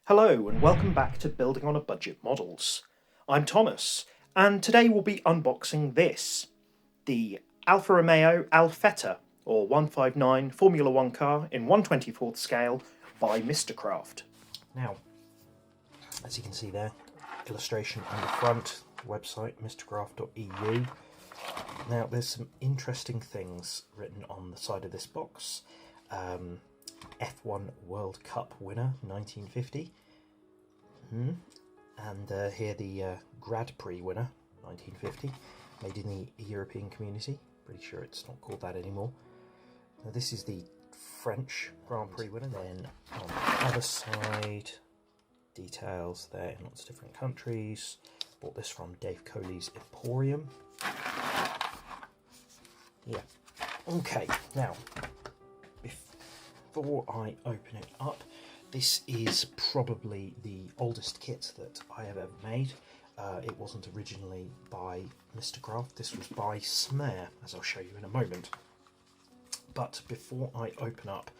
Hello and welcome back to Building on a Budget Models. I'm Thomas, and today we'll be unboxing this, the Alfa Romeo Alfetta, or 159 Formula 1 car in 1/24th scale by Mr. Craft. Now, as you can see there, illustration on the front, website mrcraft.eu. Now there's some interesting things written on the side of this box. F1 World Cup winner 1950, and here the Grand Prix winner 1950, made in the European community. Pretty sure it's not called that anymore. Now this is the French Grand Prix winner. Then on the other side, details there in lots of different countries. Bought this from Dave Coley's Emporium. Yeah. Okay, now before I open it up, this is probably the oldest kit that I have ever made. It wasn't originally by Mr. Craft, this was by SMER, as I'll show you in a moment. But before I open up,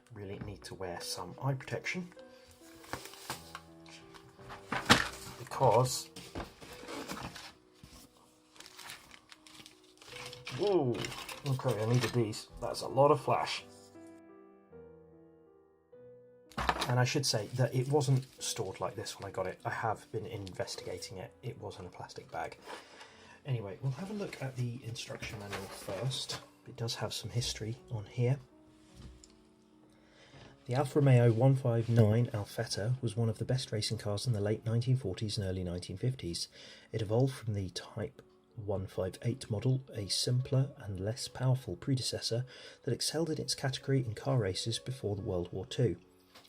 I really need to wear some eye protection, because whoa, okay, I needed these. That's a lot of flash. And I should say that it wasn't stored like this when I got it. I have been investigating it. It was in a plastic bag. Anyway, we'll have a look at the instruction manual first. It does have some history on here. The Alfa Romeo 159 Alfetta was one of the best racing cars in the late 1940s and early 1950s. It evolved from the Type 158 model, a simpler and less powerful predecessor that excelled in its category in car races before World War II.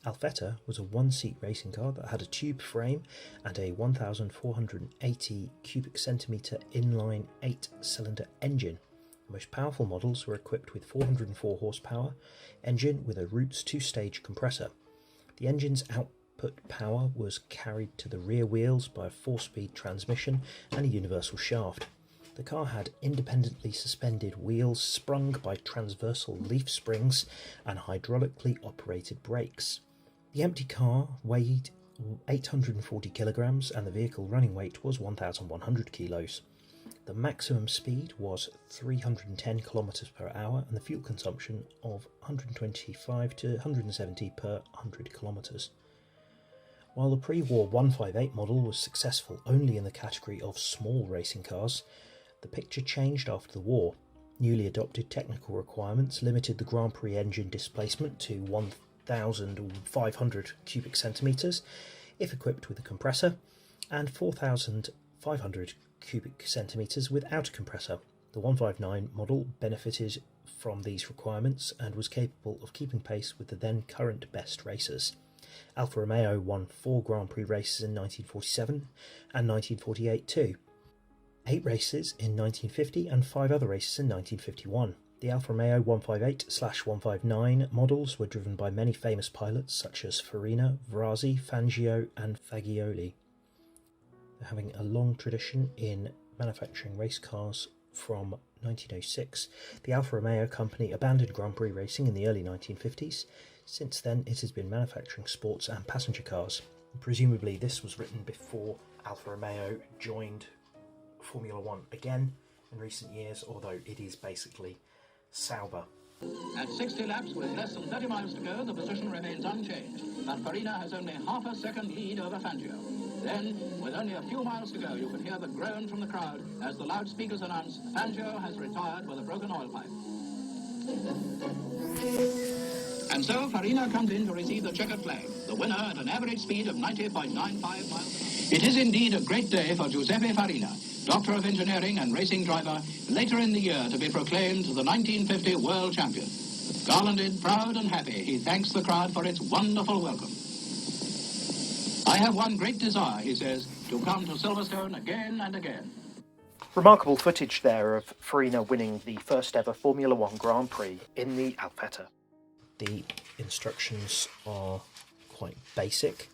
Alfetta was a one-seat racing car that had a tube frame and a 1,480 cubic centimetre inline 8-cylinder engine. The most powerful models were equipped with 404 horsepower engine with a Roots 2-stage compressor. The engine's output power was carried to the rear wheels by a 4-speed transmission and a universal shaft. The car had independently suspended wheels sprung by transversal leaf springs and hydraulically operated brakes. The empty car weighed 840 kilograms and the vehicle running weight was 1,100 kilos. The maximum speed was 310 kilometers per hour and the fuel consumption of 125 to 170 per 100 kilometers. While the pre-war 158 model was successful only in the category of small racing cars, the picture changed after the war. Newly adopted technical requirements limited the Grand Prix engine displacement to 1,500 cubic centimetres if equipped with a compressor, and 4,500 cubic centimetres without a compressor. The 159 model benefited from these requirements and was capable of keeping pace with the then current best racers. Alfa Romeo won 4 Grand Prix races in 1947 and 1948 too. 8 races in 1950 and 5 other races in 1951. The Alfa Romeo 158/159 models were driven by many famous pilots such as Farina, Fangio and Fagioli. They're having a long tradition in manufacturing race cars from 1906. The Alfa Romeo company abandoned Grand Prix racing in the early 1950s. Since then it has been manufacturing sports and passenger cars. Presumably this was written before Alfa Romeo joined Formula 1 again in recent years, although it is basically Sauber. At 60 laps with less than 30 miles to go, the position remains unchanged, but Farina has only half a second lead over Fangio. Then, with only a few miles to go, you can hear the groan from the crowd as the loudspeakers announce Fangio has retired with a broken oil pipe. And so Farina comes in to receive the checkered flag, the winner at an average speed of 90.95 miles an hour. It is indeed a great day for Giuseppe Farina, Doctor of Engineering and racing driver, later in the year to be proclaimed the 1950 world champion. Garlanded, proud and happy, he thanks the crowd for its wonderful welcome. I have one great desire, he says, to come to Silverstone again and again. Remarkable footage there of Farina winning the first ever Formula 1 Grand Prix in the Alfetta. The instructions are quite basic.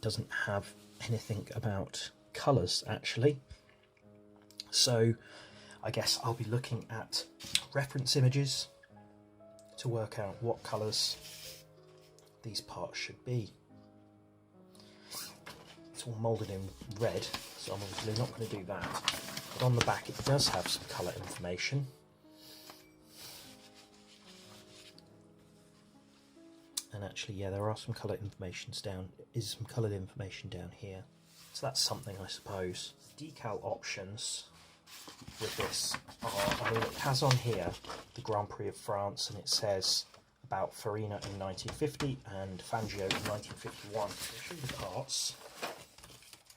Doesn't have anything about colours actually, so I guess I'll be looking at reference images to work out what colours these parts should be. it's all moulded in red, so I'm obviously not going to do that. But on the back it does have some colour information. And actually, yeah, there are some coloured information down here. So that's something, I suppose. Decal options with this are, I mean, it has on here the Grand Prix of France, and it says about Farina in 1950 and Fangio in 1951. I'll show you the parts.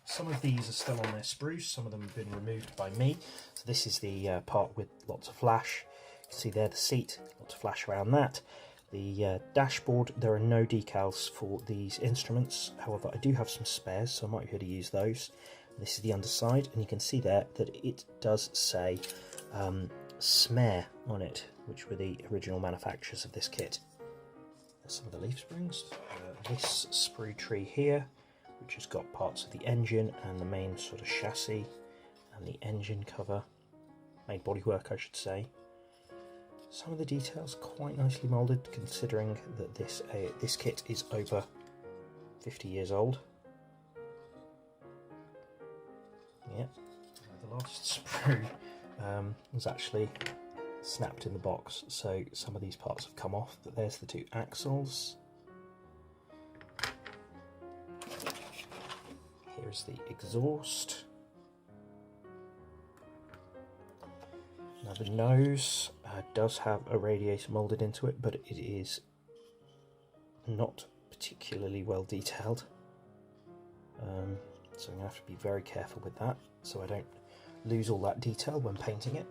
Some of these are still on their spruce, some of them have been removed by me. So this is the part with lots of flash. You can see there the seat, lots of flash around that. The dashboard, there are no decals for these instruments, however I do have some spares, so I might be able to use those. This is the underside, and you can see there that it does say SMER on it, which were the original manufacturers of this kit. There's some of the leaf springs. This sprue tree here, which has got parts of the engine and the main sort of chassis and the engine cover, main bodywork I should say. Some of the details quite nicely moulded, considering that this kit is over 50 years old. Yeah, the last sprue was actually snapped in the box, so some of these parts have come off. But there's the two axles. Here's the exhaust. Now the nose does have a radiator moulded into it, but it is not particularly well detailed. So I'm going to have to be very careful with that so I don't lose all that detail when painting it.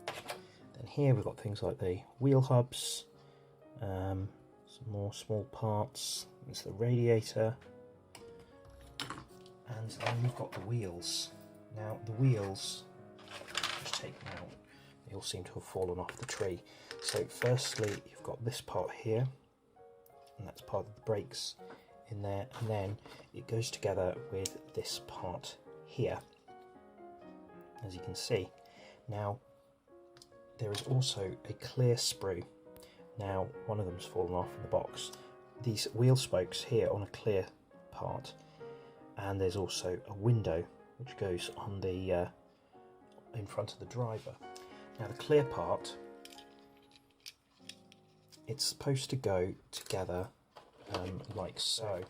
Then here we've got things like the wheel hubs, some more small parts, there's the radiator, and then we've got the wheels. Now the wheels, just take them out, they all seem to have fallen off the tree. So firstly you've got this part here, and that's part of the brakes in there, and then it goes together with this part here, as you can see. Now there is also a clear sprue. Now one of them's fallen off in the box. These wheel spokes here on a clear part, and there's also a window which goes on the in front of the driver. Now the clear part, it's supposed to go together like so.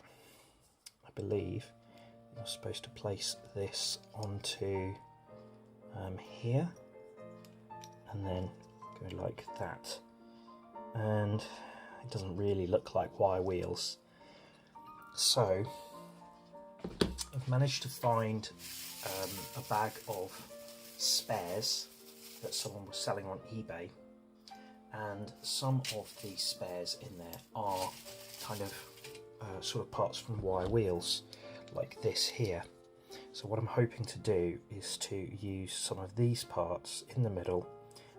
I believe you're supposed to place this onto here, and then go like that, and it doesn't really look like wire wheels. So I've managed to find a bag of spares that someone was selling on eBay, and some of the spares in there are kind of sort of parts from wire wheels, like this here. So what I'm hoping to do is to use some of these parts in the middle,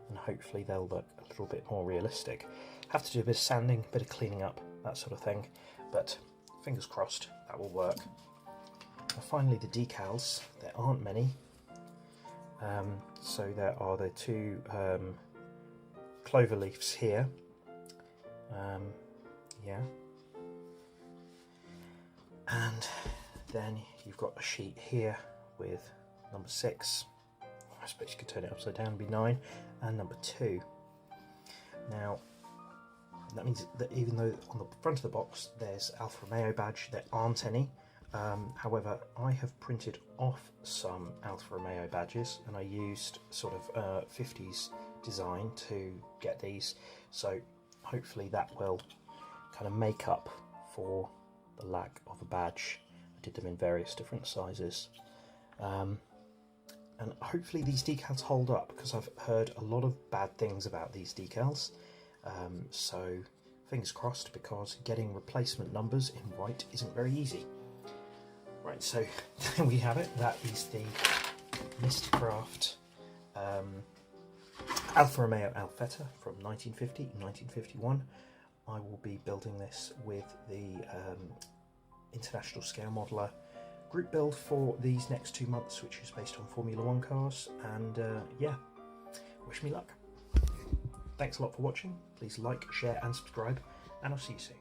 and hopefully they'll look a little bit more realistic. Have to do a bit of sanding, a bit of cleaning up, that sort of thing, but fingers crossed that will work. And finally the decals, there aren't many. So there are the two clover leaves here, yeah, and then you've got a sheet here with number 6, I suppose you could turn it upside down and be 9, and number 2. Now that means that even though on the front of the box there's Alfa Romeo badge, there aren't any. However, I have printed off some Alfa Romeo badges, and I used sort of 50s design to get these, so hopefully that will kind of make up for the lack of a badge. I did them in various different sizes, and hopefully these decals hold up, because I've heard a lot of bad things about these decals, so fingers crossed, because getting replacement numbers in white isn't very easy. Right, so there we have it. That is the Mr. Craft Alfa Romeo Alfetta from 1950 and 1951. I will be building this with the International Scale Modeler group build for these next 2 months, which is based on Formula 1 cars, and yeah, wish me luck. Thanks a lot for watching. Please like, share and subscribe, and I'll see you soon.